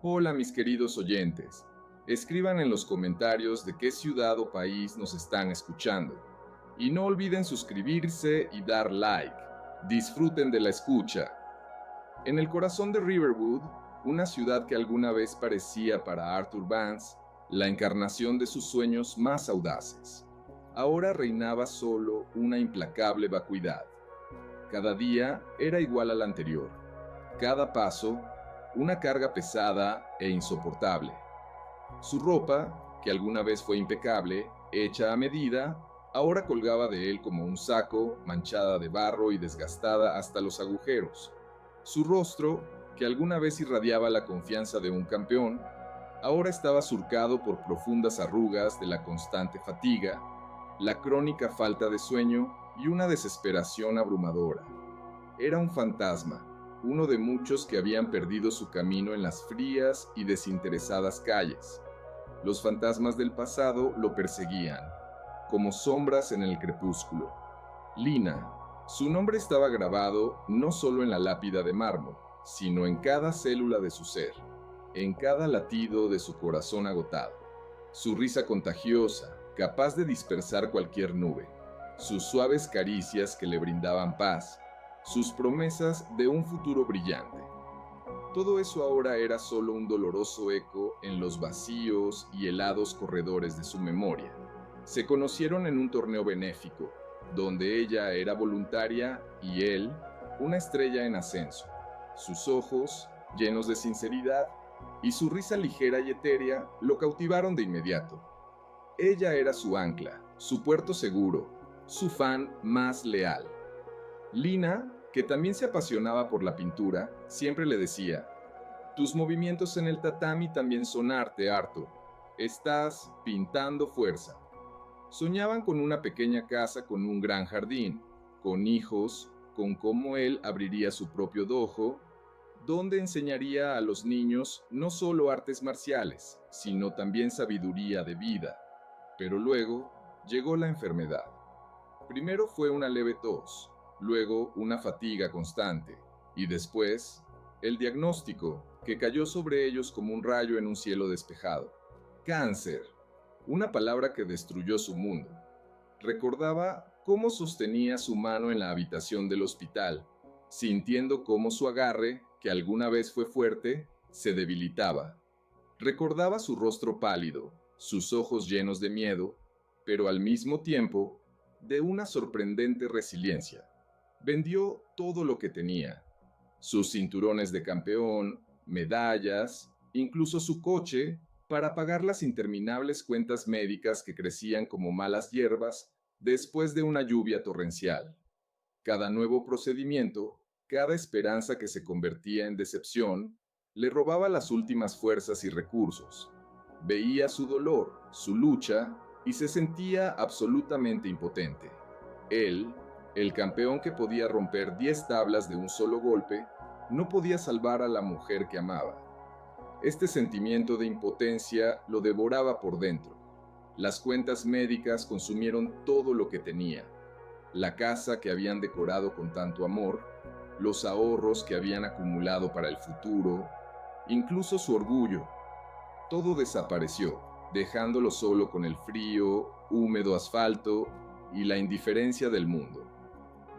Hola mis queridos oyentes, escriban en los comentarios de qué ciudad o país nos están escuchando. Y no olviden suscribirse y dar like. Disfruten de la escucha. En el corazón de Riverwood, una ciudad que alguna vez parecía para Arthur Vance la encarnación de sus sueños más audaces, ahora reinaba solo una implacable vacuidad. Cada día era igual al anterior. Cada paso, una carga pesada e insoportable. Su ropa, que alguna vez fue impecable, hecha a medida, ahora colgaba de él como un saco, manchada de barro y desgastada hasta los agujeros. Su rostro, que alguna vez irradiaba la confianza de un campeón, ahora estaba surcado por profundas arrugas de la constante fatiga, la crónica falta de sueño y una desesperación abrumadora. Era un fantasma, uno de muchos que habían perdido su camino en las frías y desinteresadas calles. Los fantasmas del pasado lo perseguían, como sombras en el crepúsculo. Lina, su nombre estaba grabado no solo en la lápida de mármol, sino en cada célula de su ser, en cada latido de su corazón agotado. Su risa contagiosa, capaz de dispersar cualquier nube, sus suaves caricias que le brindaban paz, sus promesas de un futuro brillante. Todo eso ahora era solo un doloroso eco en los vacíos y helados corredores de su memoria. Se conocieron en un torneo benéfico, donde ella era voluntaria y él, una estrella en ascenso. Sus ojos, llenos de sinceridad, y su risa ligera y etérea lo cautivaron de inmediato. Ella era su ancla, su puerto seguro, su fan más leal. Lina, que también se apasionaba por la pintura, siempre le decía: tus movimientos en el tatami también son arte, Arthur. Estás pintando fuerza. Soñaban con una pequeña casa con un gran jardín, con hijos, con cómo él abriría su propio dojo, donde enseñaría a los niños no solo artes marciales, sino también sabiduría de vida. Pero luego llegó la enfermedad. Primero fue una leve tos, luego una fatiga constante, y después el diagnóstico, que cayó sobre ellos como un rayo en un cielo despejado. Cáncer, una palabra que destruyó su mundo. Recordaba cómo sostenía su mano en la habitación del hospital, sintiendo cómo su agarre, que alguna vez fue fuerte, se debilitaba. Recordaba su rostro pálido, sus ojos llenos de miedo, pero al mismo tiempo de una sorprendente resiliencia. Vendió todo lo que tenía: sus cinturones de campeón, medallas, incluso su coche, para pagar las interminables cuentas médicas que crecían como malas hierbas después de una lluvia torrencial. Cada nuevo procedimiento, cada esperanza que se convertía en decepción, le robaba las últimas fuerzas y recursos. Veía su dolor, su lucha, y se sentía absolutamente impotente. Él, el campeón que podía romper 10 tablas de un solo golpe, no podía salvar a la mujer que amaba. Este sentimiento de impotencia lo devoraba por dentro. Las cuentas médicas consumieron todo lo que tenía: la casa que habían decorado con tanto amor, los ahorros que habían acumulado para el futuro, incluso su orgullo. Todo desapareció, dejándolo solo con el frío, húmedo asfalto y la indiferencia del mundo.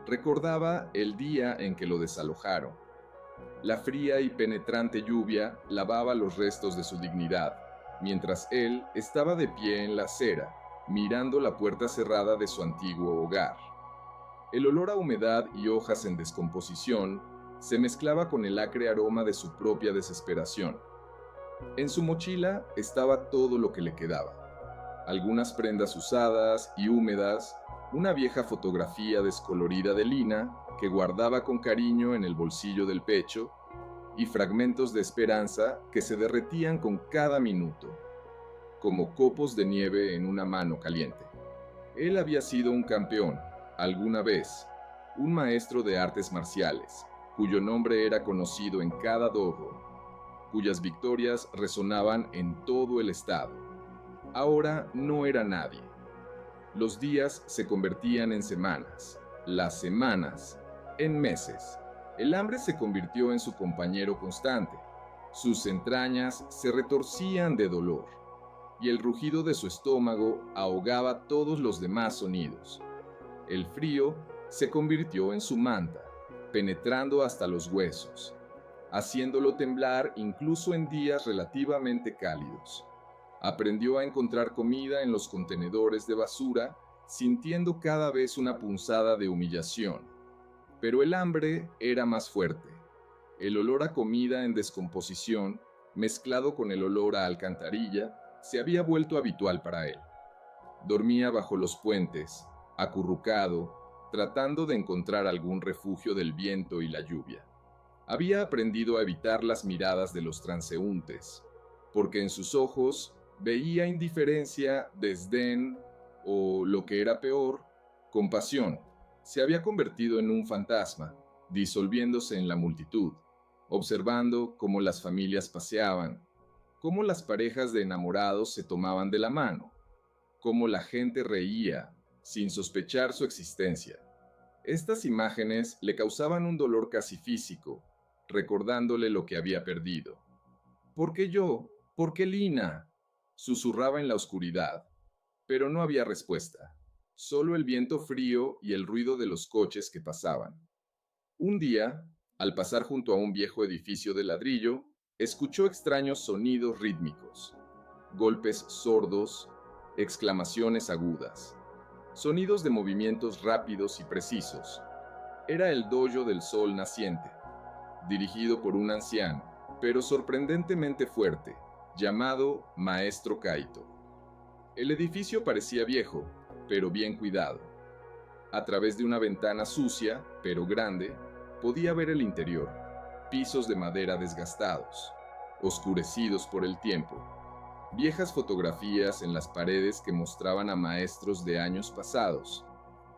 Recordaba el día en que lo desalojaron. La fría y penetrante lluvia lavaba los restos de su dignidad, mientras él estaba de pie en la acera, mirando la puerta cerrada de su antiguo hogar. El olor a humedad y hojas en descomposición se mezclaba con el acre aroma de su propia desesperación. En su mochila estaba todo lo que le quedaba: algunas prendas usadas y húmedas, una vieja fotografía descolorida de Lina que guardaba con cariño en el bolsillo del pecho, y fragmentos de esperanza que se derretían con cada minuto, como copos de nieve en una mano caliente. Él había sido un campeón, alguna vez, un maestro de artes marciales, cuyo nombre era conocido en cada dojo, cuyas victorias resonaban en todo el estado. Ahora no era nadie. Los días se convertían en semanas, las semanas en meses. El hambre se convirtió en su compañero constante. Sus entrañas se retorcían de dolor, y el rugido de su estómago ahogaba todos los demás sonidos. El frío se convirtió en su manta, penetrando hasta los huesos, haciéndolo temblar incluso en días relativamente cálidos. Aprendió a encontrar comida en los contenedores de basura, sintiendo cada vez una punzada de humillación. Pero el hambre era más fuerte. El olor a comida en descomposición, mezclado con el olor a alcantarilla, se había vuelto habitual para él. Dormía bajo los puentes, acurrucado, tratando de encontrar algún refugio del viento y la lluvia. Había aprendido a evitar las miradas de los transeúntes, porque en sus ojos veía indiferencia, desdén o, lo que era peor, compasión. Se había convertido en un fantasma, disolviéndose en la multitud, observando cómo las familias paseaban, cómo las parejas de enamorados se tomaban de la mano, cómo la gente reía, sin sospechar su existencia. Estas imágenes le causaban un dolor casi físico, recordándole lo que había perdido. ¿Por qué yo? ¿Por qué Lina? Susurraba en la oscuridad, pero no había respuesta, solo el viento frío y el ruido de los coches que pasaban. Un día, al pasar junto a un viejo edificio de ladrillo, escuchó extraños sonidos rítmicos, golpes sordos, exclamaciones agudas, sonidos de movimientos rápidos y precisos. Era el dojo del sol naciente, dirigido por un anciano, pero sorprendentemente fuerte, llamado Maestro Kaito. El edificio parecía viejo, pero bien cuidado. A través de una ventana sucia, pero grande, podía ver el interior, pisos de madera desgastados, oscurecidos por el tiempo, viejas fotografías en las paredes que mostraban a maestros de años pasados,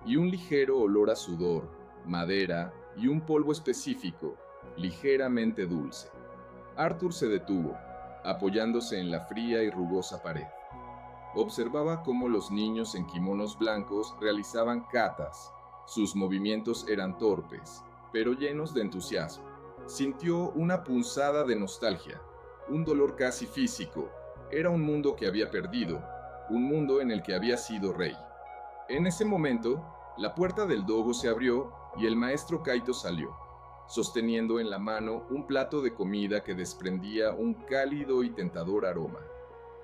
y un ligero olor a sudor, madera y un polvo específico, ligeramente dulce. Arthur se detuvo, apoyándose en la fría y rugosa pared. Observaba cómo los niños en kimonos blancos realizaban katas. Sus movimientos eran torpes, pero llenos de entusiasmo. Sintió una punzada de nostalgia, un dolor casi físico. Era un mundo que había perdido, un mundo en el que había sido rey. En ese momento, la puerta del dojo se abrió y el maestro Kaito salió, sosteniendo en la mano un plato de comida que desprendía un cálido y tentador aroma.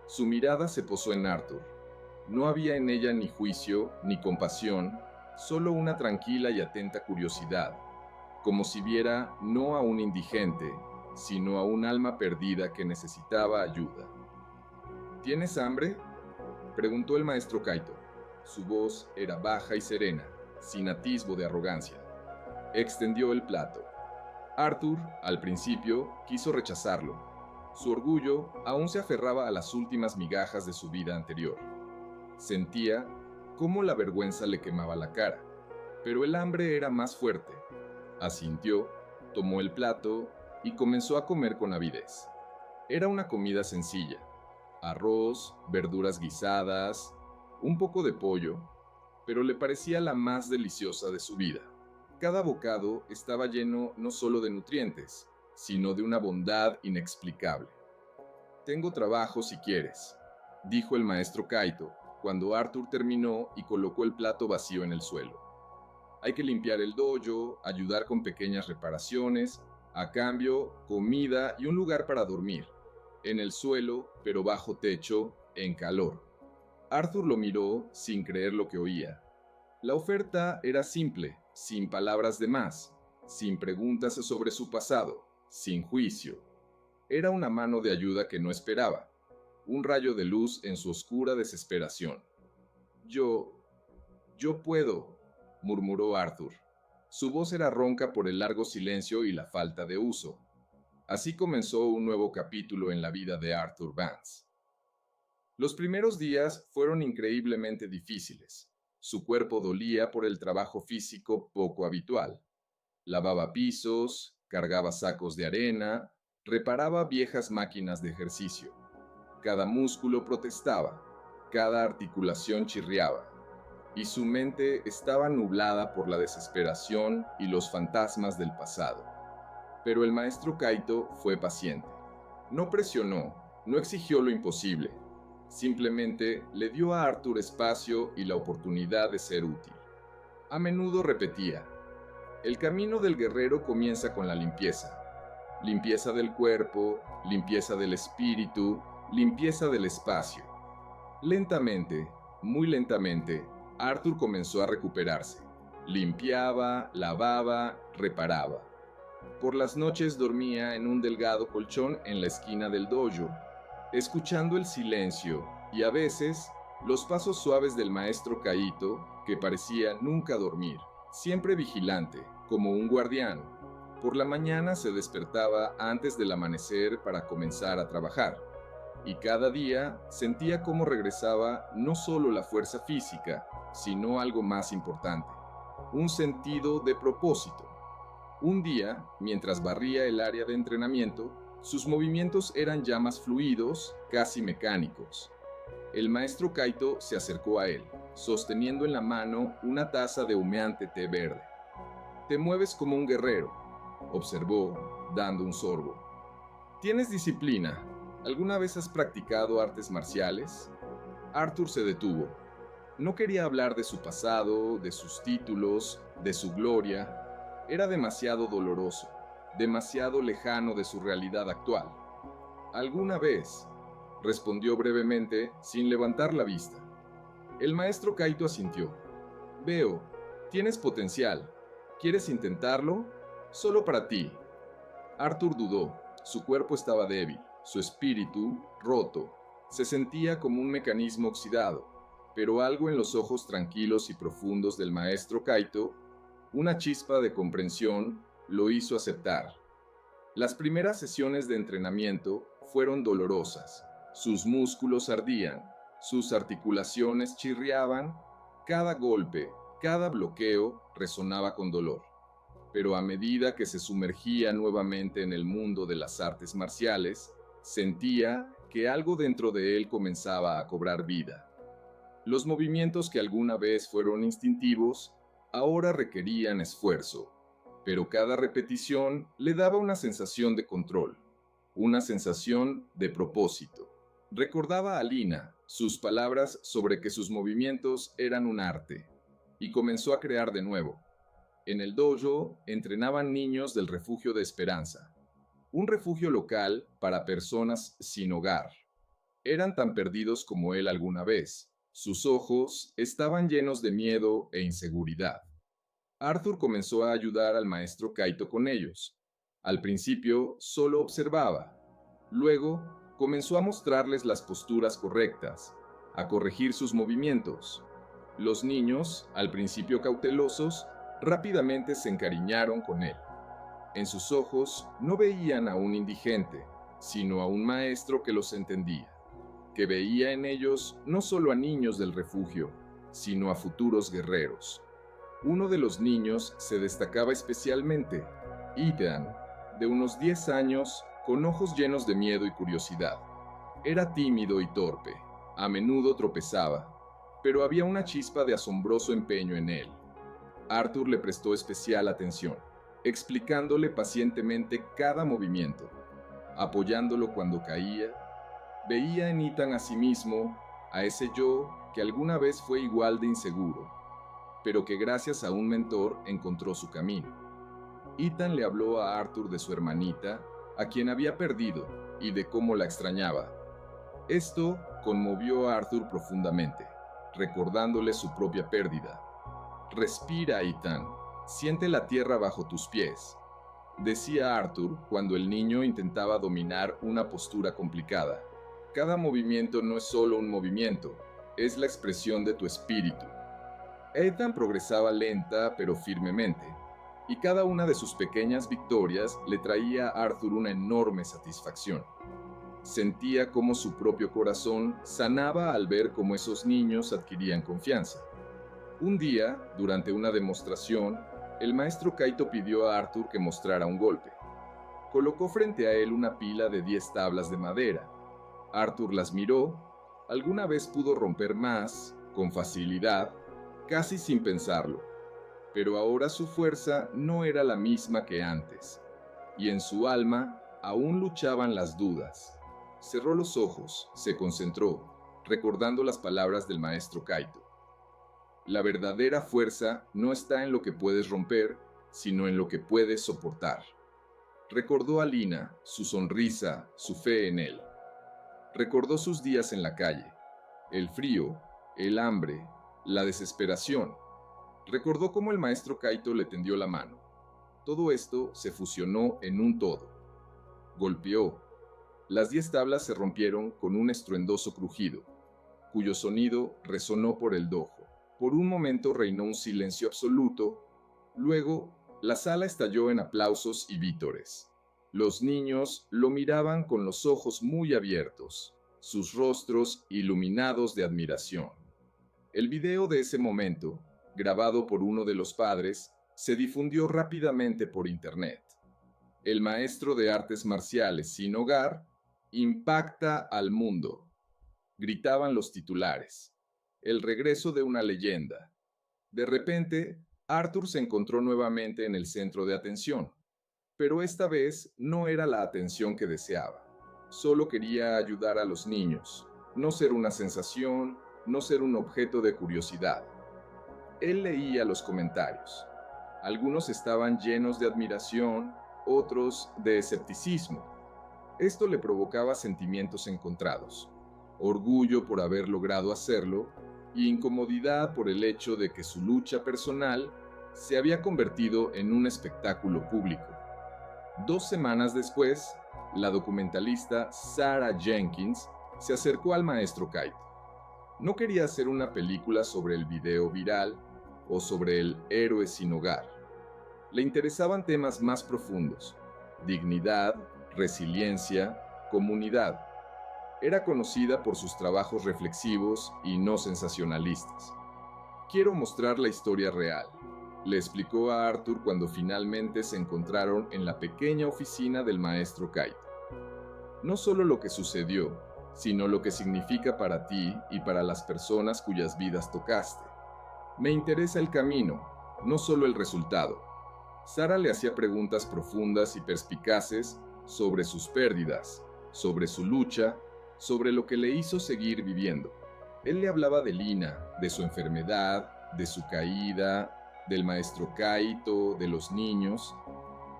Su mirada se posó en Arthur. No había en ella ni juicio ni compasión, solo una tranquila y atenta curiosidad, como si viera no a un indigente, sino a un alma perdida que necesitaba ayuda. ¿Tienes hambre?, preguntó el maestro Kaito. Su voz era baja y serena, sin atisbo de arrogancia. Extendió el plato. Arthur, al principio, quiso rechazarlo. Su orgullo aún se aferraba a las últimas migajas de su vida anterior. Sentía cómo la vergüenza le quemaba la cara, pero el hambre era más fuerte. Asintió, tomó el plato y comenzó a comer con avidez. Era una comida sencilla: arroz, verduras guisadas, un poco de pollo, pero le parecía la más deliciosa de su vida. Cada bocado estaba lleno no solo de nutrientes, sino de una bondad inexplicable. «Tengo trabajo si quieres», dijo el maestro Kaito, cuando Arthur terminó y colocó el plato vacío en el suelo. «Hay que limpiar el dojo, ayudar con pequeñas reparaciones, a cambio, comida y un lugar para dormir, en el suelo, pero bajo techo, en calor». Arthur lo miró sin creer lo que oía. La oferta era simple, sin palabras de más, sin preguntas sobre su pasado, sin juicio. Era una mano de ayuda que no esperaba, un rayo de luz en su oscura desesperación. Yo puedo», murmuró Arthur. Su voz era ronca por el largo silencio y la falta de uso. Así comenzó un nuevo capítulo en la vida de Arthur Vance. Los primeros días fueron increíblemente difíciles. Su cuerpo dolía por el trabajo físico poco habitual. Lavaba pisos, cargaba sacos de arena, reparaba viejas máquinas de ejercicio. Cada músculo protestaba, cada articulación chirriaba, y su mente estaba nublada por la desesperación y los fantasmas del pasado. Pero el maestro Kaito fue paciente. No presionó, no exigió lo imposible. Simplemente le dio a Arthur espacio y la oportunidad de ser útil. A menudo repetía: el camino del guerrero comienza con la limpieza. Limpieza del cuerpo, limpieza del espíritu, limpieza del espacio. Lentamente, muy lentamente, Arthur comenzó a recuperarse. Limpiaba, lavaba, reparaba. Por las noches dormía en un delgado colchón en la esquina del dojo, escuchando el silencio y a veces los pasos suaves del maestro Kaito, que parecía nunca dormir, siempre vigilante, como un guardián. Por la mañana se despertaba antes del amanecer para comenzar a trabajar, y cada día sentía cómo regresaba no solo la fuerza física, sino algo más importante, un sentido de propósito. Un día, mientras barría el área de entrenamiento, sus movimientos eran ya más fluidos, casi mecánicos. El maestro Kaito se acercó a él, sosteniendo en la mano una taza de humeante té verde. «Te mueves como un guerrero», observó, dando un sorbo. «¿Tienes disciplina? ¿Alguna vez has practicado artes marciales?» Arthur se detuvo. No quería hablar de su pasado, de sus títulos, de su gloria. Era demasiado doloroso, demasiado lejano de su realidad actual. «Alguna vez», respondió brevemente, sin levantar la vista. El maestro Kaito asintió. «Veo, tienes potencial. ¿Quieres intentarlo? Solo para ti». Arthur dudó. Su cuerpo estaba débil, su espíritu roto. Se sentía como un mecanismo oxidado, pero algo en los ojos tranquilos y profundos del maestro Kaito, una chispa de comprensión, lo hizo aceptar. Las primeras sesiones de entrenamiento fueron dolorosas. Sus músculos ardían, sus articulaciones chirriaban, cada golpe, cada bloqueo resonaba con dolor. Pero a medida que se sumergía nuevamente en el mundo de las artes marciales, sentía que algo dentro de él comenzaba a cobrar vida. Los movimientos que alguna vez fueron instintivos, ahora requerían esfuerzo, pero cada repetición le daba una sensación de control, una sensación de propósito. Recordaba a Lina sus palabras sobre que sus movimientos eran un arte, y comenzó a crear de nuevo. En el dojo entrenaban niños del Refugio de Esperanza, un refugio local para personas sin hogar. Eran tan perdidos como él alguna vez. Sus ojos estaban llenos de miedo e inseguridad. Arthur comenzó a ayudar al maestro Kaito con ellos. Al principio solo observaba. Luego comenzó a mostrarles las posturas correctas, a corregir sus movimientos. Los niños, al principio cautelosos, rápidamente se encariñaron con él. En sus ojos no veían a un indigente, sino a un maestro que los entendía, que veía en ellos no solo a niños del refugio, sino a futuros guerreros. Uno de los niños se destacaba especialmente, Ethan, de unos 10 años, con ojos llenos de miedo y curiosidad. Era tímido y torpe, a menudo tropezaba, pero había una chispa de asombroso empeño en él. Arthur le prestó especial atención, explicándole pacientemente cada movimiento, apoyándolo cuando caía. Veía en Ethan a sí mismo, a ese yo que alguna vez fue igual de inseguro, pero que gracias a un mentor encontró su camino. Ethan le habló a Arthur de su hermanita, a quien había perdido, y de cómo la extrañaba. Esto conmovió a Arthur profundamente, recordándole su propia pérdida. «Respira, Ethan, siente la tierra bajo tus pies», decía Arthur cuando el niño intentaba dominar una postura complicada. «Cada movimiento no es solo un movimiento, es la expresión de tu espíritu». Ethan progresaba lenta pero firmemente, y cada una de sus pequeñas victorias le traía a Arthur una enorme satisfacción. Sentía cómo su propio corazón sanaba al ver cómo esos niños adquirían confianza. Un día, durante una demostración, el maestro Kaito pidió a Arthur que mostrara un golpe. Colocó frente a él una pila de 10 tablas de madera. Arthur las miró. Alguna vez pudo romper más, con facilidad, casi sin pensarlo. Pero ahora su fuerza no era la misma que antes, y en su alma Aún luchaban las dudas. Cerró los ojos, se concentró, recordando las palabras del maestro Kaito. La verdadera fuerza no está en lo que puedes romper, sino en lo que puedes soportar. Recordó a Lina, su sonrisa, su fe en él. Recordó sus días en la calle, el frío, el hambre, la desesperación. Recordó cómo el maestro Kaito le tendió la mano. Todo esto se fusionó en un todo. Golpeó. Las 10 tablas se rompieron con un estruendoso crujido, cuyo sonido resonó por el dojo. Por un momento reinó un silencio absoluto. Luego, la sala estalló en aplausos y vítores. Los niños lo miraban con los ojos muy abiertos, sus rostros iluminados de admiración. El video de ese momento, grabado por uno de los padres, se difundió rápidamente por internet. El maestro de artes marciales sin hogar impacta al mundo, gritaban los titulares. El regreso de una leyenda. De repente, Arthur se encontró nuevamente en el centro de atención, pero esta vez no era la atención que deseaba. Solo quería ayudar a los niños, no ser una sensación, no ser un objeto de curiosidad. Él leía los comentarios. Algunos estaban llenos de admiración, otros de escepticismo. Esto le provocaba sentimientos encontrados: orgullo por haber logrado hacerlo y incomodidad por el hecho de que su lucha personal se había convertido en un espectáculo público. 2 semanas después, la documentalista Sarah Jenkins se acercó al maestro Kaito. No quería hacer una película sobre el video viral o sobre el héroe sin hogar. Le interesaban temas más profundos: dignidad, resiliencia, comunidad. Era conocida por sus trabajos reflexivos y no sensacionalistas. Quiero mostrar la historia real, le explicó a Arthur cuando finalmente se encontraron en la pequeña oficina del maestro Kaito. No solo lo que sucedió, sino lo que significa para ti y para las personas cuyas vidas tocaste. Me interesa el camino, no solo el resultado. Sara le hacía preguntas profundas y perspicaces sobre sus pérdidas, sobre su lucha, sobre lo que le hizo seguir viviendo. Él le hablaba de Lina, de su enfermedad, de su caída, del maestro Kaito, de los niños.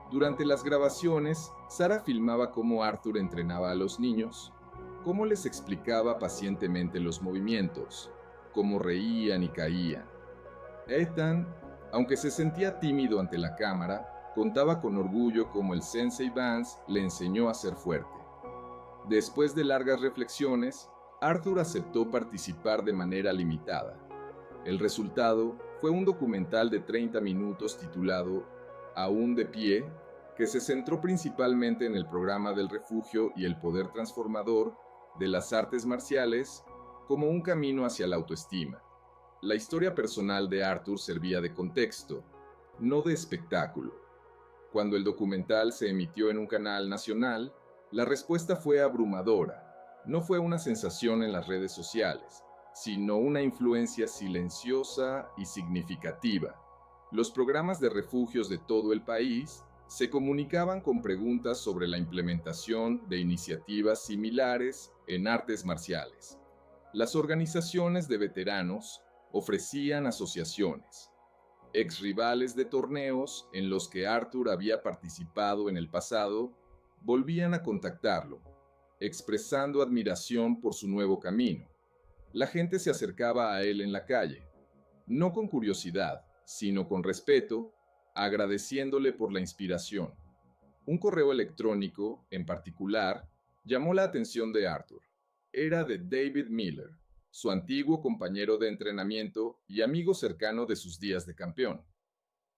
Durante las grabaciones, Sara filmaba cómo Arthur entrenaba a los niños, cómo les explicaba pacientemente los movimientos, cómo reían y caían. Ethan, aunque se sentía tímido ante la cámara, contaba con orgullo cómo el Sensei Vance le enseñó a ser fuerte. Después de largas reflexiones, Arthur aceptó participar de manera limitada. El resultado fue un documental de 30 minutos titulado Aún de pie, que se centró principalmente en el programa del refugio y el poder transformador de las artes marciales como un camino hacia la autoestima. La historia personal de Arthur servía de contexto, no de espectáculo. Cuando el documental se emitió en un canal nacional, la respuesta fue abrumadora. No fue una sensación en las redes sociales, sino una influencia silenciosa y significativa. Los programas de refugios de todo el país se comunicaban con preguntas sobre la implementación de iniciativas similares en artes marciales. Las organizaciones de veteranos ofrecían asociaciones. Exrivales de torneos en los que Arthur había participado en el pasado volvían a contactarlo, expresando admiración por su nuevo camino. La gente se acercaba a él en la calle, no con curiosidad, sino con respeto, agradeciéndole por la inspiración. Un correo electrónico, en particular, llamó la atención de Arthur. Era de David Miller, su antiguo compañero de entrenamiento y amigo cercano de sus días de campeón.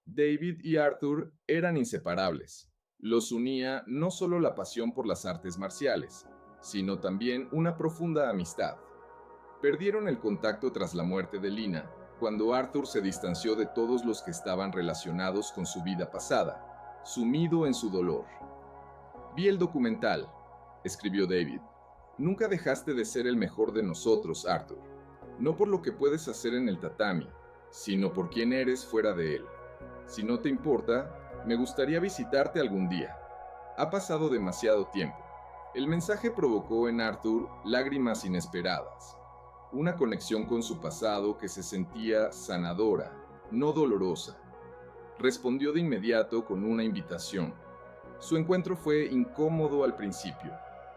David y Arthur eran inseparables. Los unía no solo la pasión por las artes marciales, sino también una profunda amistad. Perdieron el contacto tras la muerte de Lina, cuando Arthur se distanció de todos los que estaban relacionados con su vida pasada, sumido en su dolor. Vi el documental, escribió David. Nunca dejaste de ser el mejor de nosotros, Arthur. No por lo que puedes hacer en el tatami, sino por quién eres fuera de él. Si no te importa, me gustaría visitarte algún día. Ha pasado demasiado tiempo. El mensaje provocó en Arthur lágrimas inesperadas, una conexión con su pasado que se sentía sanadora, no dolorosa. Respondió de inmediato con una invitación. Su encuentro fue incómodo al principio.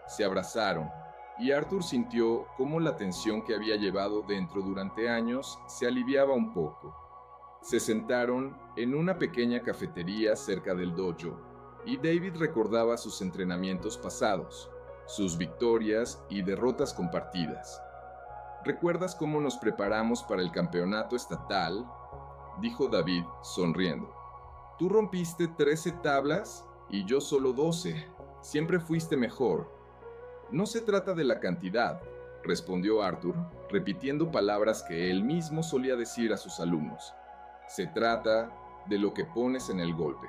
Se abrazaron, y Arthur sintió cómo la tensión que había llevado dentro durante años se aliviaba un poco. Se sentaron en una pequeña cafetería cerca del dojo, y David recordaba sus entrenamientos pasados, sus victorias y derrotas compartidas. ¿Recuerdas cómo nos preparamos para el campeonato estatal?, dijo David, sonriendo. Tú rompiste 13 tablas y yo solo 12. Siempre fuiste mejor. No se trata de la cantidad, respondió Arthur, repitiendo palabras que él mismo solía decir a sus alumnos. Se trata de lo que pones en el golpe.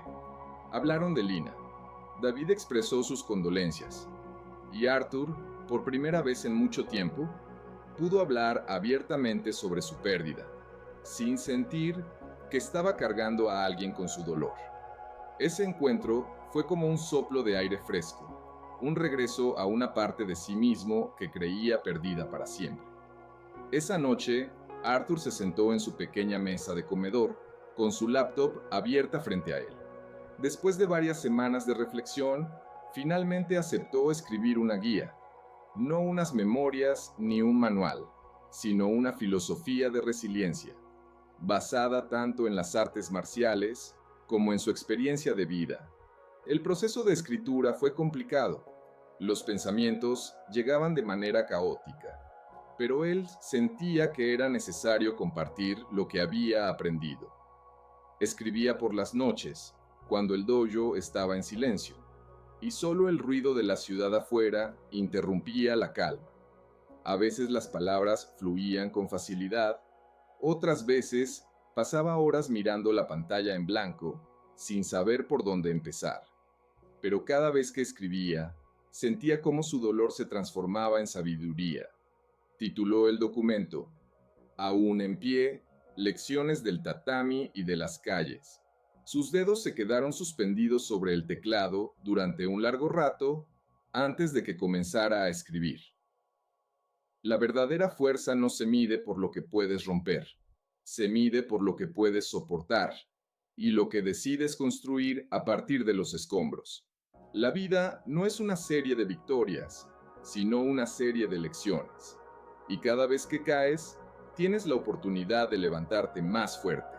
Hablaron de Lina. David expresó sus condolencias, y Arthur, por primera vez en mucho tiempo, pudo hablar abiertamente sobre su pérdida, sin sentir que estaba cargando a alguien con su dolor. Ese encuentro fue como un soplo de aire fresco, un regreso a una parte de sí mismo que creía perdida para siempre. Esa noche, Arthur se sentó en su pequeña mesa de comedor, con su laptop abierta frente a él. Después de varias semanas de reflexión, finalmente aceptó escribir una guía, no unas memorias ni un manual, sino una filosofía de resiliencia, basada tanto en las artes marciales como en su experiencia de vida. El proceso de escritura fue complicado. Los pensamientos llegaban de manera caótica, pero él sentía que era necesario compartir lo que había aprendido. Escribía por las noches, cuando el dojo estaba en silencio, y solo el ruido de la ciudad afuera interrumpía la calma. A veces las palabras fluían con facilidad, otras veces pasaba horas mirando la pantalla en blanco, sin saber por dónde empezar. Pero cada vez que escribía, sentía cómo su dolor se transformaba en sabiduría. Tituló el documento, Aún en pie, lecciones del tatami y de las calles. Sus dedos se quedaron suspendidos sobre el teclado durante un largo rato antes de que comenzara a escribir. La verdadera fuerza no se mide por lo que puedes romper, se mide por lo que puedes soportar y lo que decides construir a partir de los escombros. La vida no es una serie de victorias, sino una serie de lecciones. Y cada vez que caes, tienes la oportunidad de levantarte más fuerte.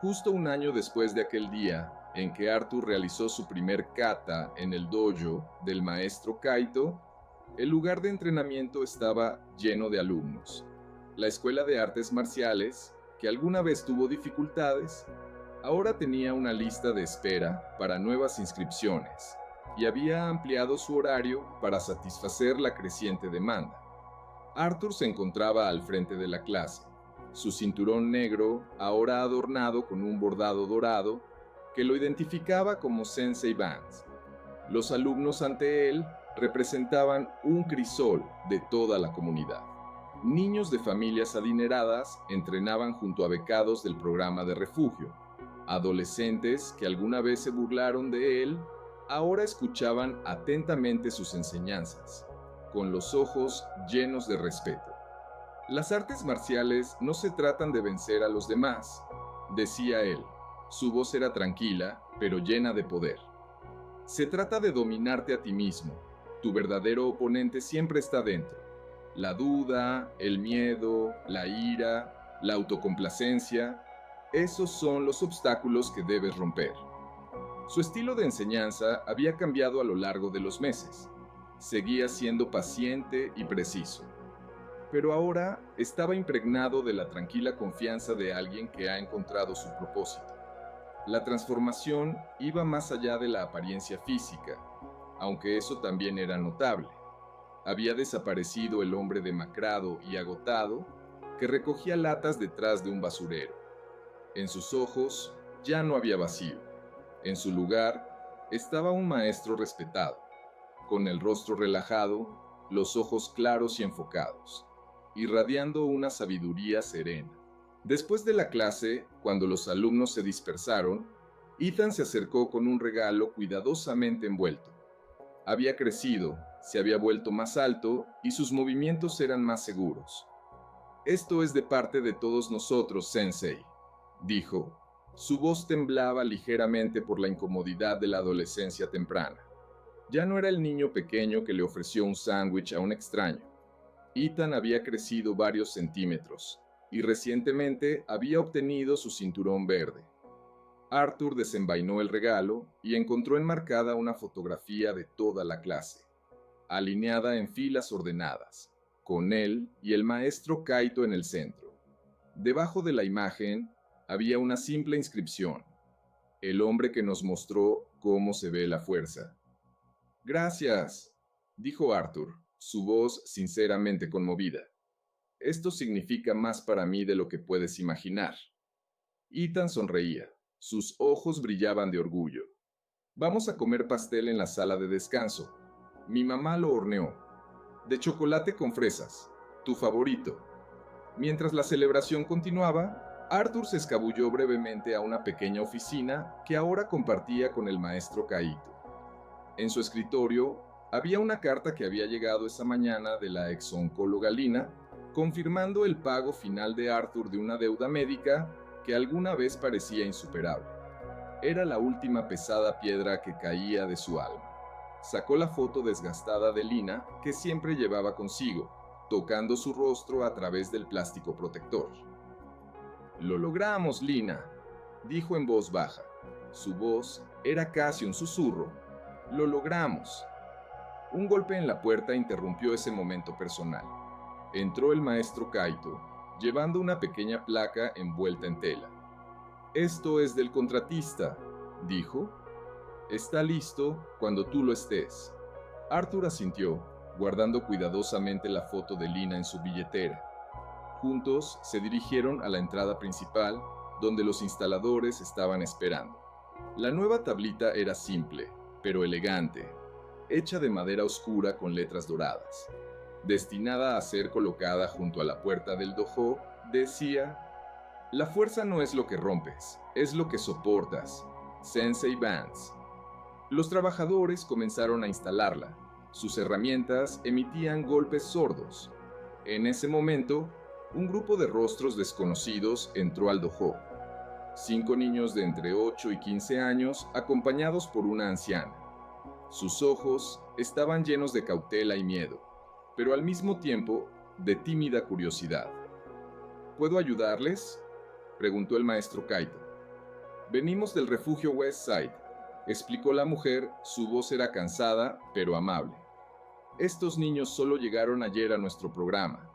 Justo un año después de aquel día en que Arthur realizó su primer kata en el dojo del maestro Kaito, el lugar de entrenamiento estaba lleno de alumnos. La escuela de artes marciales, que alguna vez tuvo dificultades, ahora tenía una lista de espera para nuevas inscripciones y había ampliado su horario para satisfacer la creciente demanda. Arthur se encontraba al frente de la clase, su cinturón negro ahora adornado con un bordado dorado que lo identificaba como Sensei Vance. Los alumnos ante él representaban un crisol de toda la comunidad. Niños de familias adineradas entrenaban junto a becados del programa de refugio. Adolescentes que alguna vez se burlaron de él, ahora escuchaban atentamente sus enseñanzas, con los ojos llenos de respeto. Las artes marciales no se tratan de vencer a los demás, decía él. Su voz era tranquila, pero llena de poder. Se trata de dominarte a ti mismo. Tu verdadero oponente siempre está dentro. La duda, el miedo, la ira, la autocomplacencia, esos son los obstáculos que debes romper. Su estilo de enseñanza había cambiado a lo largo de los meses. Seguía siendo paciente y preciso, pero ahora estaba impregnado de la tranquila confianza de alguien que ha encontrado su propósito. La transformación iba más allá de la apariencia física, aunque eso también era notable. Había desaparecido el hombre demacrado y agotado que recogía latas detrás de un basurero. En sus ojos ya no había vacío. En su lugar estaba un maestro respetado, con el rostro relajado, los ojos claros y enfocados, irradiando una sabiduría serena. Después de la clase, cuando los alumnos se dispersaron, Ethan se acercó con un regalo cuidadosamente envuelto. Había crecido, se había vuelto más alto y sus movimientos eran más seguros. «Esto es de parte de todos nosotros, Sensei», dijo. Su voz temblaba ligeramente por la incomodidad de la adolescencia temprana. Ya no era el niño pequeño que le ofreció un sándwich a un extraño. Ethan había crecido varios centímetros y recientemente había obtenido su cinturón verde. Arthur desenvainó el regalo y encontró enmarcada una fotografía de toda la clase, alineada en filas ordenadas, con él y el maestro Kaito en el centro. Debajo de la imagen había una simple inscripción: «El hombre que nos mostró cómo se ve la fuerza». «Gracias», dijo Arthur, su voz sinceramente conmovida. «Esto significa más para mí de lo que puedes imaginar». Ethan sonreía. Sus ojos brillaban de orgullo. «Vamos a comer pastel en la sala de descanso. Mi mamá lo horneó. De chocolate con fresas. Tu favorito». Mientras la celebración continuaba, Arthur se escabulló brevemente a una pequeña oficina que ahora compartía con el maestro Kaito. En su escritorio había una carta que había llegado esa mañana de la ex-oncóloga Lina, confirmando el pago final de Arthur de una deuda médica que alguna vez parecía insuperable. Era la última pesada piedra que caía de su alma. Sacó la foto desgastada de Lina que siempre llevaba consigo, tocando su rostro a través del plástico protector. «Lo logramos, Lina», dijo en voz baja. Su voz era casi un susurro. «Lo logramos». Un golpe en la puerta interrumpió ese momento personal. Entró el maestro Kaito, llevando una pequeña placa envuelta en tela. «Esto es del contratista», dijo. «Está listo cuando tú lo estés». Arthur asintió, guardando cuidadosamente la foto de Lina en su billetera. Juntos se dirigieron a la entrada principal, donde los instaladores estaban esperando. La nueva tablita era simple, pero elegante, hecha de madera oscura con letras doradas. Destinada a ser colocada junto a la puerta del dojo, decía: «La fuerza no es lo que rompes, es lo que soportas. Sensei Vance». Los trabajadores comenzaron a instalarla. Sus herramientas emitían golpes sordos. En ese momento, un grupo de rostros desconocidos entró al dojo. 5 niños de entre 8 y 15 años, acompañados por una anciana. Sus ojos estaban llenos de cautela y miedo, pero al mismo tiempo de tímida curiosidad. «¿Puedo ayudarles?», preguntó el maestro Kaito. «Venimos del refugio Westside», explicó la mujer. Su voz era cansada, pero amable. «Estos niños solo llegaron ayer a nuestro programa.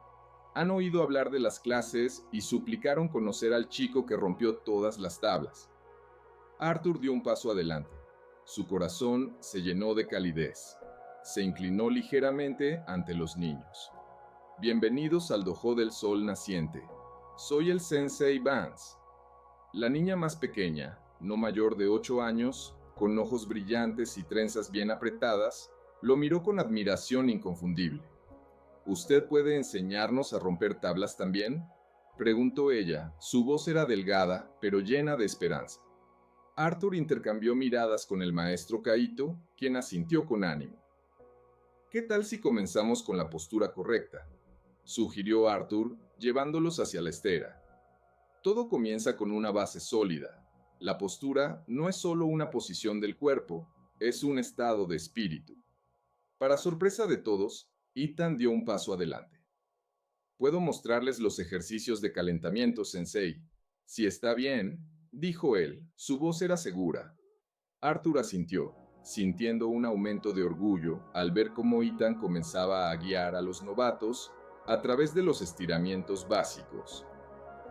Han oído hablar de las clases y suplicaron conocer al chico que rompió todas las tablas». Arthur dio un paso adelante. Su corazón se llenó de calidez. Se inclinó ligeramente ante los niños. «Bienvenidos al dojo del sol naciente. Soy el Sensei Vance». La niña más pequeña, no mayor de 8 años, con ojos brillantes y trenzas bien apretadas, lo miró con admiración inconfundible. «¿Usted puede enseñarnos a romper tablas también?», preguntó ella. Su voz era delgada, pero llena de esperanza. Arthur intercambió miradas con el maestro Kaito, quien asintió con ánimo. «¿Qué tal si comenzamos con la postura correcta?», sugirió Arthur, llevándolos hacia la estera. «Todo comienza con una base sólida. La postura no es solo una posición del cuerpo, es un estado de espíritu». Para sorpresa de todos, Ethan dio un paso adelante. «Puedo mostrarles los ejercicios de calentamiento, Sensei. Si está bien», dijo él. Su voz era segura. Arthur asintió, sintiendo un aumento de orgullo al ver cómo Ethan comenzaba a guiar a los novatos a través de los estiramientos básicos.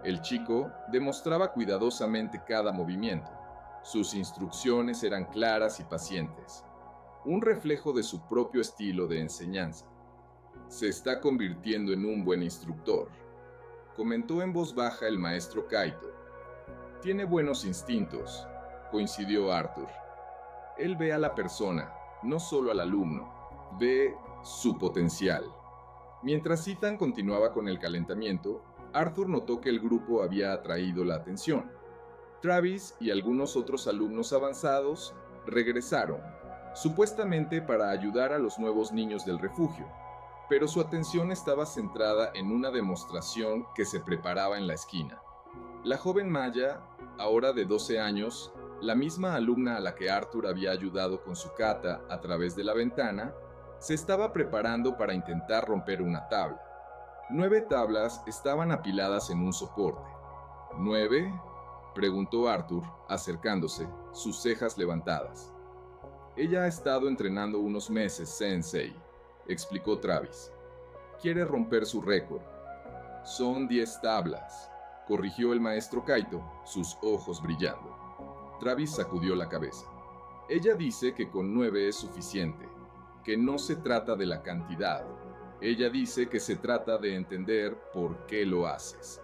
El chico demostraba cuidadosamente cada movimiento. Sus instrucciones eran claras y pacientes, un reflejo de su propio estilo de enseñanza. «Se está convirtiendo en un buen instructor», comentó en voz baja el maestro Kaito. «Tiene buenos instintos», coincidió Arthur. «Él ve a la persona, no solo al alumno, ve su potencial». Mientras Ethan continuaba con el calentamiento, Arthur notó que el grupo había atraído la atención. Travis y algunos otros alumnos avanzados regresaron, supuestamente para ayudar a los nuevos niños del refugio, pero su atención estaba centrada en una demostración que se preparaba en la esquina. La joven Maya, ahora de 12 años, la misma alumna a la que Arthur había ayudado con su kata a través de la ventana, se estaba preparando para intentar romper una tabla. 9 tablas estaban apiladas en un soporte. ¿9? Preguntó Arthur, acercándose, sus cejas levantadas. Ella ha estado entrenando unos meses, Sensei, explicó Travis. Quiere romper su récord. Son 10 tablas, corrigió el maestro Kaito, sus ojos brillando. Travis sacudió la cabeza. Ella dice que con 9 es suficiente, que no se trata de la cantidad. Ella dice que se trata de entender por qué lo haces.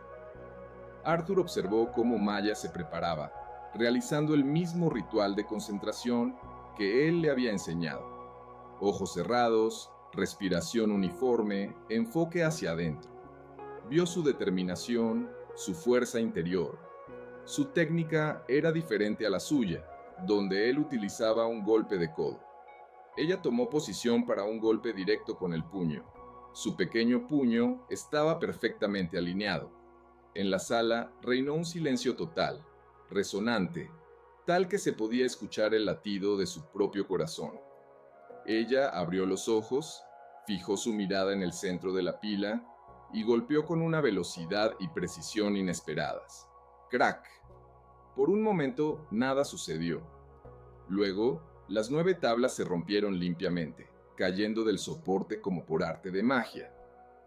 Arthur observó cómo Maya se preparaba, realizando el mismo ritual de concentración que él le había enseñado. Ojos cerrados, respiración uniforme, enfoque hacia adentro. Vio su determinación, su fuerza interior. Su técnica era diferente a la suya, donde él utilizaba un golpe de codo. Ella tomó posición para un golpe directo con el puño. Su pequeño puño estaba perfectamente alineado. En la sala reinó un silencio total, resonante, tal que se podía escuchar el latido de su propio corazón. Ella abrió los ojos, fijó su mirada en el centro de la pila y golpeó con una velocidad y precisión inesperadas. ¡Crack! Por un momento nada sucedió. Luego, las 9 tablas se rompieron limpiamente, cayendo del soporte como por arte de magia.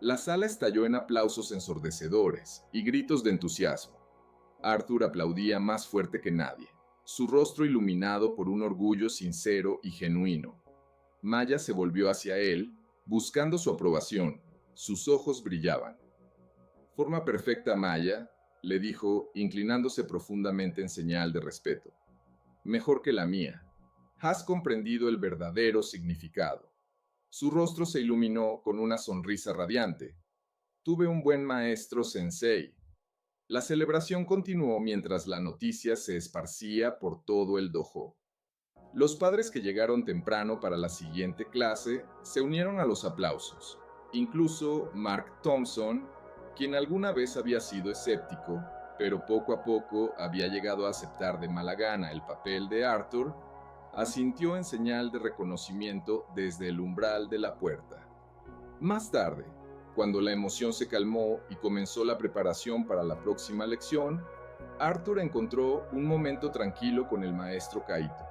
La sala estalló en aplausos ensordecedores y gritos de entusiasmo. Arthur aplaudía más fuerte que nadie, su rostro iluminado por un orgullo sincero y genuino. Maya se volvió hacia él, buscando su aprobación. Sus ojos brillaban. Forma perfecta, Maya, le dijo, inclinándose profundamente en señal de respeto. Mejor que la mía. Has comprendido el verdadero significado. Su rostro se iluminó con una sonrisa radiante. Tuve un buen maestro sensei. La celebración continuó mientras la noticia se esparcía por todo el dojo. Los padres que llegaron temprano para la siguiente clase se unieron a los aplausos. Incluso Mark Thompson, quien alguna vez había sido escéptico, pero poco a poco había llegado a aceptar de mala gana el papel de Arthur, asintió en señal de reconocimiento desde el umbral de la puerta. Más tarde, cuando la emoción se calmó y comenzó la preparación para la próxima lección, Arthur encontró un momento tranquilo con el maestro Kaito.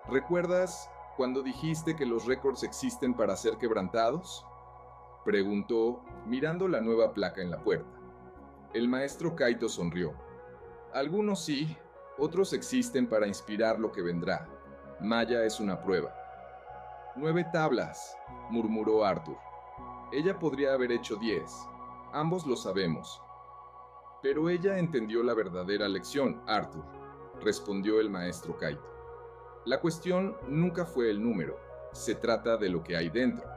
¿Recuerdas cuando dijiste que los récords existen para ser quebrantados?, preguntó, mirando la nueva placa en la puerta. El maestro Kaito sonrió. Algunos sí, otros existen para inspirar lo que vendrá. Maya es una prueba. 9 tablas, murmuró Arthur. Ella podría haber hecho 10. Ambos lo sabemos. Pero ella entendió la verdadera lección, Arthur, respondió el maestro Kaito. La cuestión nunca fue el número, se trata de lo que hay dentro,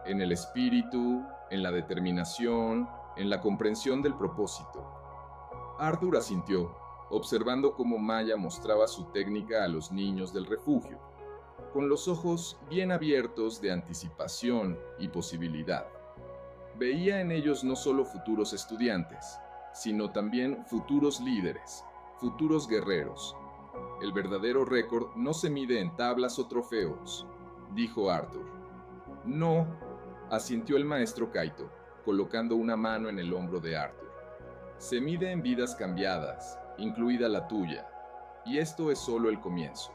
en el espíritu, en la determinación, en la comprensión del propósito. Arthur asintió, observando cómo Maya mostraba su técnica a los niños del refugio, con los ojos bien abiertos de anticipación y posibilidad. Veía en ellos no solo futuros estudiantes, sino también futuros líderes, futuros guerreros. El verdadero récord no se mide en tablas o trofeos, dijo Arthur. No, asintió el maestro Kaito, colocando una mano en el hombro de Arthur. Se mide en vidas cambiadas, incluida la tuya, y esto es solo el comienzo.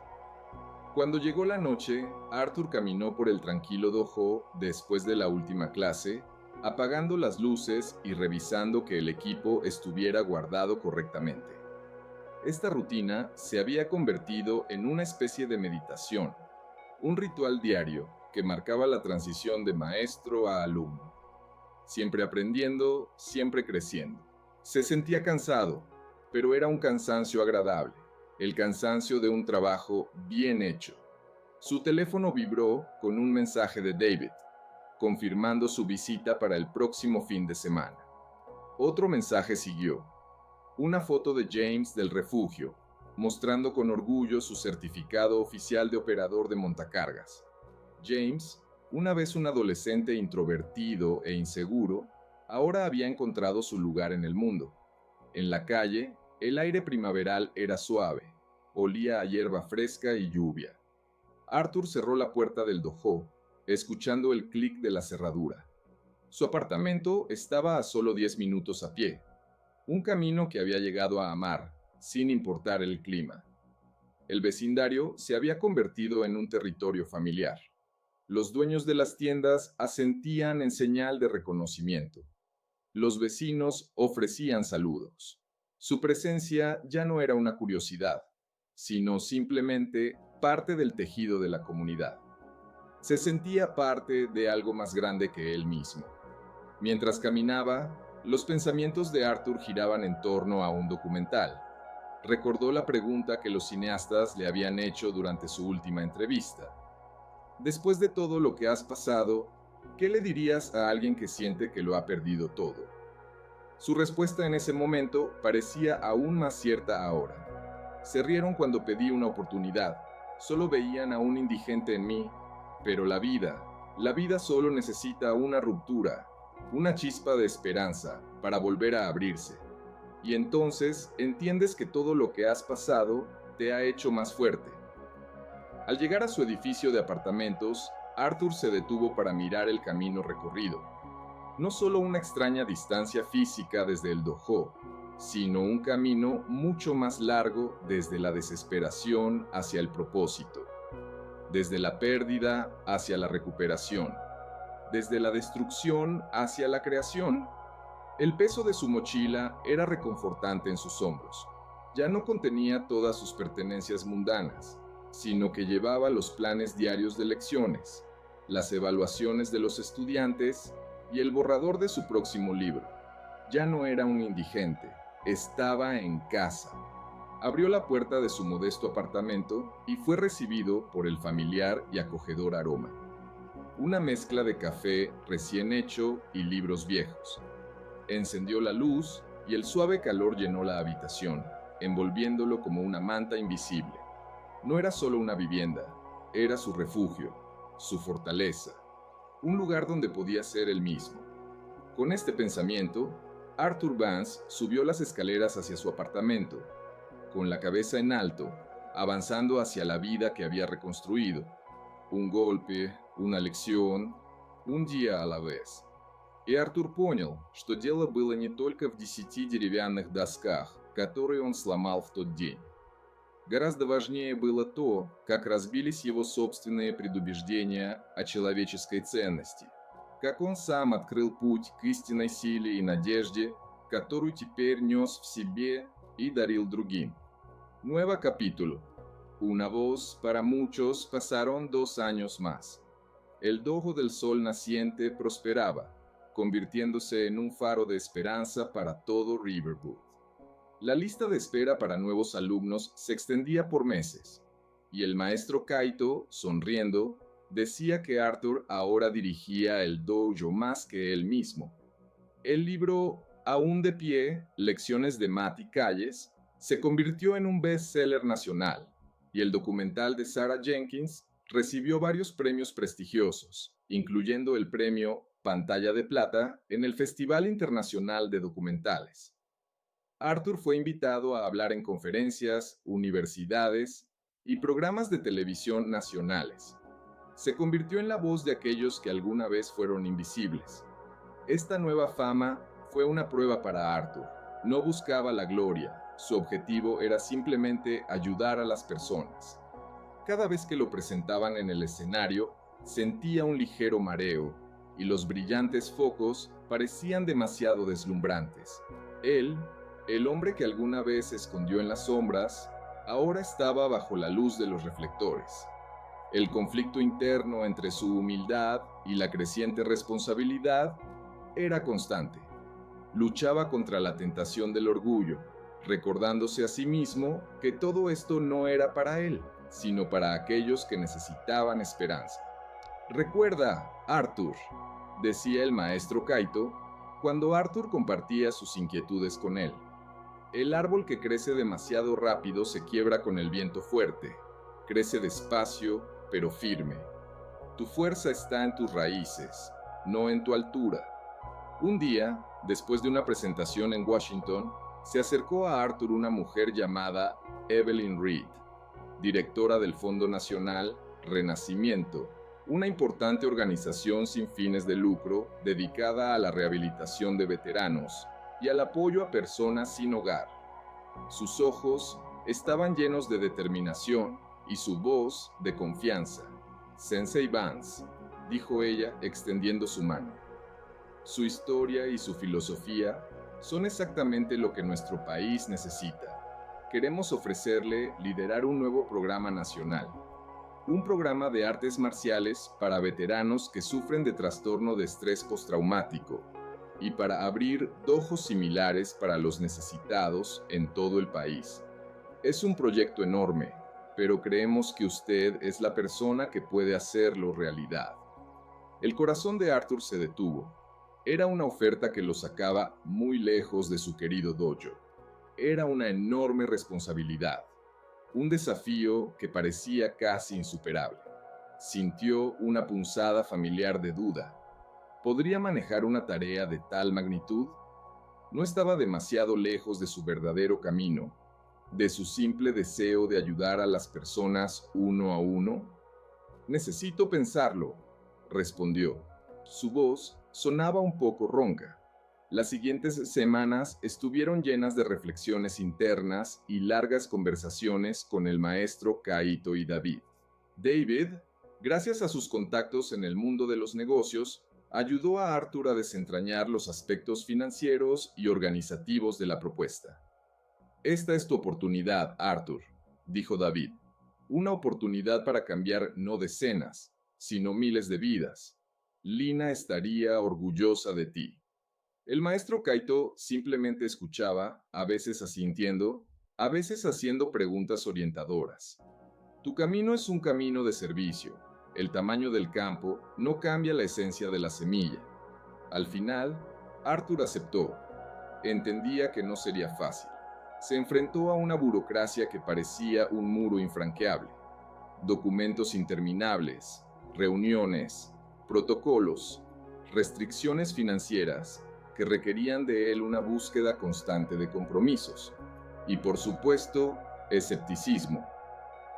Cuando llegó la noche, Arthur caminó por el tranquilo dojo después de la última clase, apagando las luces y revisando que el equipo estuviera guardado correctamente. Esta rutina se había convertido en una especie de meditación, un ritual diario que marcaba la transición de maestro a alumno. Siempre aprendiendo, siempre creciendo. Se sentía cansado, pero era un cansancio agradable, el cansancio de un trabajo bien hecho. Su teléfono vibró con un mensaje de David, confirmando su visita para el próximo fin de semana. Otro mensaje siguió. una foto de James del refugio, mostrando con orgullo su certificado oficial de operador de montacargas. James, una vez un adolescente introvertido e inseguro, ahora había encontrado su lugar en el mundo. En la calle, el aire primaveral era suave, olía a hierba fresca y lluvia. Arthur cerró la puerta del dojo, escuchando el clic de la cerradura. Su apartamento estaba a solo 10 minutos a pie, un camino que había llegado a amar, sin importar el clima. El vecindario se había convertido en un territorio familiar. Los dueños de las tiendas asentían en señal de reconocimiento. Los vecinos ofrecían saludos. Su presencia ya no era una curiosidad, sino simplemente parte del tejido de la comunidad. Se sentía parte de algo más grande que él mismo. Mientras caminaba, los pensamientos de Arthur giraban en torno a un documental. Recordó la pregunta que los cineastas le habían hecho durante su última entrevista. Después de todo lo que has pasado, ¿qué le dirías a alguien que siente que lo ha perdido todo? Su respuesta en ese momento parecía aún más cierta ahora. Se rieron cuando pedí una oportunidad. Solo veían a un indigente en mí, pero la vida solo necesita una ruptura, una chispa de esperanza para volver a abrirse. Y entonces entiendes que todo lo que has pasado te ha hecho más fuerte. Al llegar a su edificio de apartamentos, Arthur se detuvo para mirar el camino recorrido. No solo una extraña distancia física desde el dojo, sino un camino mucho más largo desde la desesperación hacia el propósito, desde la pérdida hacia la recuperación, desde la destrucción hacia la creación. El peso de su mochila era reconfortante en sus hombros. Ya no contenía todas sus pertenencias mundanas, sino que llevaba los planes diarios de lecciones, las evaluaciones de los estudiantes y el borrador de su próximo libro. Ya no era un indigente, estaba en casa. Abrió la puerta de su modesto apartamento y fue recibido por el familiar y acogedor aroma. Una mezcla de café recién hecho y libros viejos. Encendió la luz y el suave calor llenó la habitación, envolviéndolo como una manta invisible. No era solo una vivienda, era su refugio, su fortaleza, un lugar donde podía ser él mismo. Con este pensamiento, Arthur Vance subió las escaleras hacia su apartamento, con la cabeza en alto, avanzando hacia la vida que había reconstruido. Un golpe, una lección, un día a la vez. И Артур понял, что дело было не только в 10 деревянных досках, которые он сломал в тот день. Гораздо важнее было то, как разбились его собственные предубеждения о человеческой ценности, как он сам открыл путь к истинной силе и надежде, которую теперь нес в себе и дарил другим. Nuevo capítulo. Una voz para muchos pasaron 2 años más. El dojo del sol naciente prosperaba, convirtiéndose en un faro de esperanza para todo Riverwood. La lista de espera para nuevos alumnos se extendía por meses, y el maestro Kaito, sonriendo, decía que Arthur ahora dirigía el dojo más que él mismo. El libro, aún de pie, Lecciones de Matty Calles, se convirtió en un bestseller nacional, y el documental de Sarah Jenkins recibió varios premios prestigiosos, incluyendo el premio Pantalla de Plata en el Festival Internacional de Documentales. Arthur fue invitado a hablar en conferencias, universidades y programas de televisión nacionales. Se convirtió en la voz de aquellos que alguna vez fueron invisibles. Esta nueva fama fue una prueba para Arthur. No buscaba la gloria, su objetivo era simplemente ayudar a las personas. Cada vez que lo presentaban en el escenario, sentía un ligero mareo, y los brillantes focos parecían demasiado deslumbrantes. Él, el hombre que alguna vez se escondió en las sombras, ahora estaba bajo la luz de los reflectores. El conflicto interno entre su humildad y la creciente responsabilidad era constante. Luchaba contra la tentación del orgullo, recordándose a sí mismo que todo esto no era para él, sino para aquellos que necesitaban esperanza. «Recuerda, Arthur», decía el maestro Kaito, cuando Arthur compartía sus inquietudes con él. El árbol que crece demasiado rápido se quiebra con el viento fuerte. Crece despacio, pero firme. Tu fuerza está en tus raíces, no en tu altura. Un día, después de una presentación en Washington, se acercó a Arthur una mujer llamada Evelyn Reed, directora del Fondo Nacional Renacimiento, una importante organización sin fines de lucro dedicada a la rehabilitación de veteranos y al apoyo a personas sin hogar. Sus ojos estaban llenos de determinación y su voz de confianza. Sensei Vance, dijo ella extendiendo su mano. Su historia y su filosofía son exactamente lo que nuestro país necesita. Queremos ofrecerle liderar un nuevo programa nacional. Un programa de artes marciales para veteranos que sufren de trastorno de estrés postraumático y para abrir dojos similares para los necesitados en todo el país. Es un proyecto enorme, pero creemos que usted es la persona que puede hacerlo realidad. El corazón de Arthur se detuvo. Era una oferta que lo sacaba muy lejos de su querido dojo. Era una enorme responsabilidad, un desafío que parecía casi insuperable. Sintió una punzada familiar de duda. ¿Podría manejar una tarea de tal magnitud? No estaba demasiado lejos de su verdadero camino, de su simple deseo de ayudar a las personas uno a uno. Necesito pensarlo, respondió. Su voz sonaba un poco ronca. Las siguientes semanas estuvieron llenas de reflexiones internas y largas conversaciones con el maestro Kaito y David. David, gracias a sus contactos en el mundo de los negocios, ayudó a Arthur a desentrañar los aspectos financieros y organizativos de la propuesta. Esta es tu oportunidad, Arthur, dijo David. Una oportunidad para cambiar no decenas, sino miles de vidas. Lina estaría orgullosa de ti. El maestro Kaito simplemente escuchaba, a veces asintiendo, a veces haciendo preguntas orientadoras. Tu camino es un camino de servicio. El tamaño del campo no cambia la esencia de la semilla. Al final, Arthur aceptó. Entendía que no sería fácil. Se enfrentó a una burocracia que parecía un muro infranqueable. Documentos interminables, reuniones, protocolos, restricciones financieras que requerían de él una búsqueda constante de compromisos. Y por supuesto, escepticismo.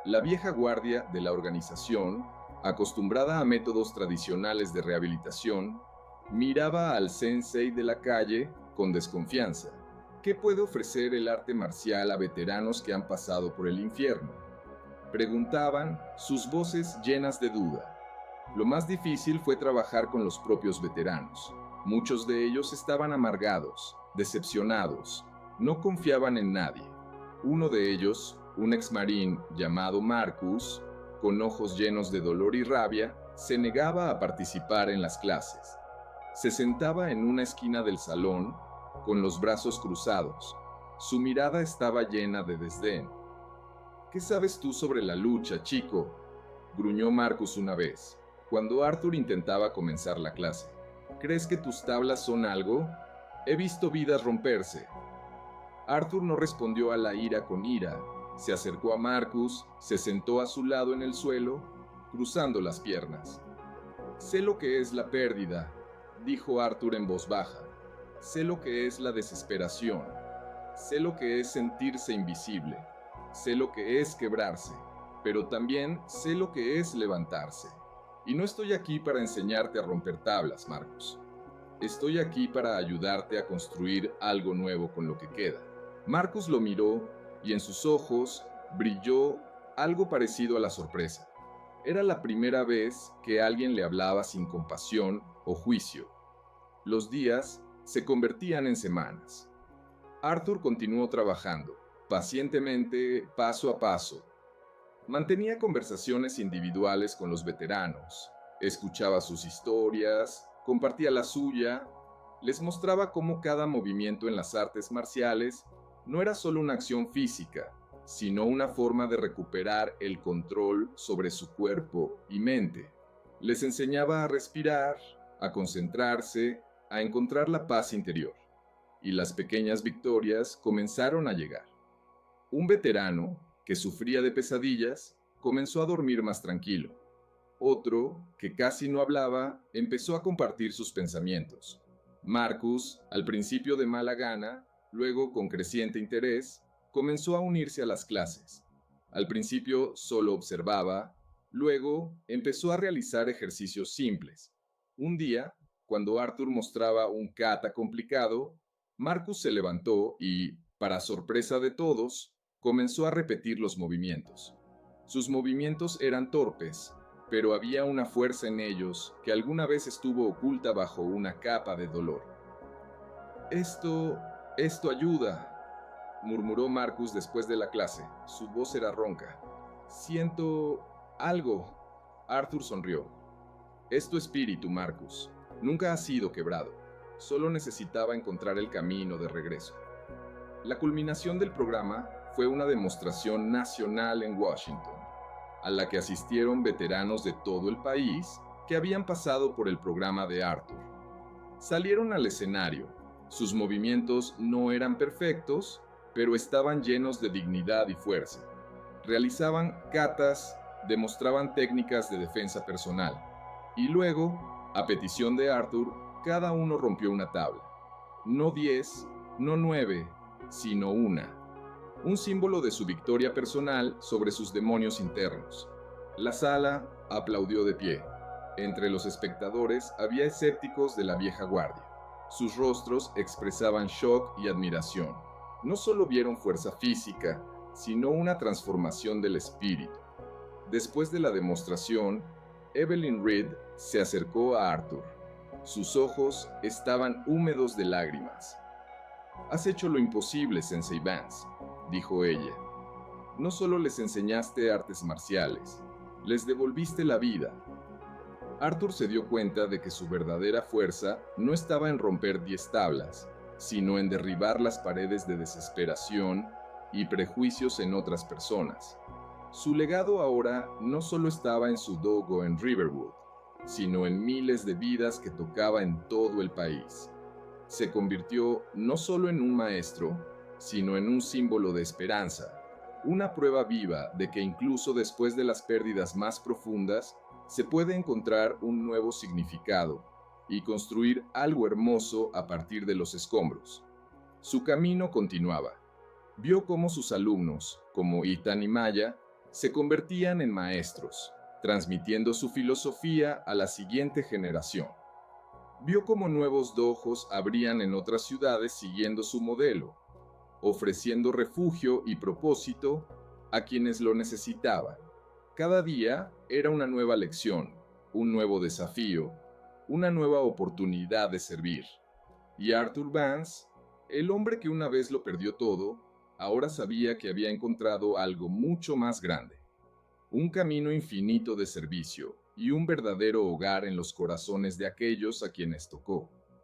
La vieja guardia de la organización, acostumbrada a métodos tradicionales de rehabilitación, miraba al sensei de la calle con desconfianza. ¿Qué puede ofrecer el arte marcial a veteranos que han pasado por el infierno? Preguntaban, sus voces llenas de duda. Lo más difícil fue trabajar con los propios veteranos. Muchos de ellos estaban amargados, decepcionados, no confiaban en nadie. Uno de ellos, un exmarín llamado Marcus, con ojos llenos de dolor y rabia, se negaba a participar en las clases. Se sentaba en una esquina del salón, con los brazos cruzados. Su mirada estaba llena de desdén. ¿Qué sabes tú sobre la lucha, chico?, gruñó Marcus una vez, cuando Arthur intentaba comenzar la clase. ¿Crees que tus tablas son algo? He visto vidas romperse. Arthur no respondió a la ira con ira. Se acercó a Marcus, se sentó a su lado en el suelo, cruzando las piernas. Sé lo que es la pérdida, dijo Arthur en voz baja. Sé lo que es la desesperación. Sé lo que es sentirse invisible. Sé lo que es quebrarse. Pero también sé lo que es levantarse. Y no estoy aquí para enseñarte a romper tablas, Marcus. Estoy aquí para ayudarte a construir algo nuevo con lo que queda. Marcus lo miró y en sus ojos brilló algo parecido a la sorpresa. Era la primera vez que alguien le hablaba sin compasión o juicio. Los días se convertían en semanas. Arthur continuó trabajando, pacientemente, paso a paso. Mantenía conversaciones individuales con los veteranos, escuchaba sus historias, compartía la suya, les mostraba cómo cada movimiento en las artes marciales no era solo una acción física, sino una forma de recuperar el control sobre su cuerpo y mente. Les enseñaba a respirar, a concentrarse, a encontrar la paz interior. y las pequeñas victorias comenzaron a llegar. Un veterano, que sufría de pesadillas, comenzó a dormir más tranquilo. Otro, que casi no hablaba, empezó a compartir sus pensamientos. Marcus, al principio de mala gana, luego con creciente interés, comenzó a unirse a las clases. Al principio solo observaba, luego empezó a realizar ejercicios simples. Un día, cuando Arthur mostraba un kata complicado, Marcus se levantó y, para sorpresa de todos, comenzó a repetir los movimientos. Sus movimientos eran torpes, pero había una fuerza en ellos que alguna vez estuvo oculta bajo una capa de dolor. Esto ayuda, murmuró Marcus después de la clase. Su voz era ronca. Siento algo. Arthur sonrió. Es tu espíritu, Marcus. Nunca ha sido quebrado. Solo necesitaba encontrar el camino de regreso. La culminación del programa fue una demostración nacional en Washington, a la que asistieron veteranos de todo el país que habían pasado por el programa de Arthur. Salieron al escenario. Sus movimientos no eran perfectos, pero estaban llenos de dignidad y fuerza. Realizaban katas, demostraban técnicas de defensa personal. Y luego, a petición de Arthur, cada uno rompió una tabla. No 10, no 9, sino una. Un símbolo de su victoria personal sobre sus demonios internos. La sala aplaudió de pie. Entre los espectadores había escépticos de la vieja guardia. Sus rostros expresaban shock y admiración. No solo vieron fuerza física, sino una transformación del espíritu. Después de la demostración, Evelyn Reed se acercó a Arthur. Sus ojos estaban húmedos de lágrimas. «Has hecho lo imposible, Sensei Vance», dijo ella. «No solo les enseñaste artes marciales, les devolviste la vida». Arthur se dio cuenta de que su verdadera fuerza no estaba en romper 10 tablas, sino en derribar las paredes de desesperación y prejuicios en otras personas. Su legado ahora no solo estaba en su dojo en Riverwood, sino en miles de vidas que tocaba en todo el país. Se convirtió no solo en un maestro, sino en un símbolo de esperanza, una prueba viva de que incluso después de las pérdidas más profundas, se puede encontrar un nuevo significado y construir algo hermoso a partir de los escombros. Su camino continuaba. Vio cómo sus alumnos, como Ethan y Maya, se convertían en maestros, transmitiendo su filosofía a la siguiente generación. Vio cómo nuevos dojos abrían en otras ciudades siguiendo su modelo, ofreciendo refugio y propósito a quienes lo necesitaban. Cada día era una nueva lección, un nuevo desafío, una nueva oportunidad de servir. Y Arthur Vance, el hombre que una vez lo perdió todo, ahora sabía que había encontrado algo mucho más grande. Un camino infinito de servicio y un verdadero hogar en los corazones de aquellos a quienes tocó.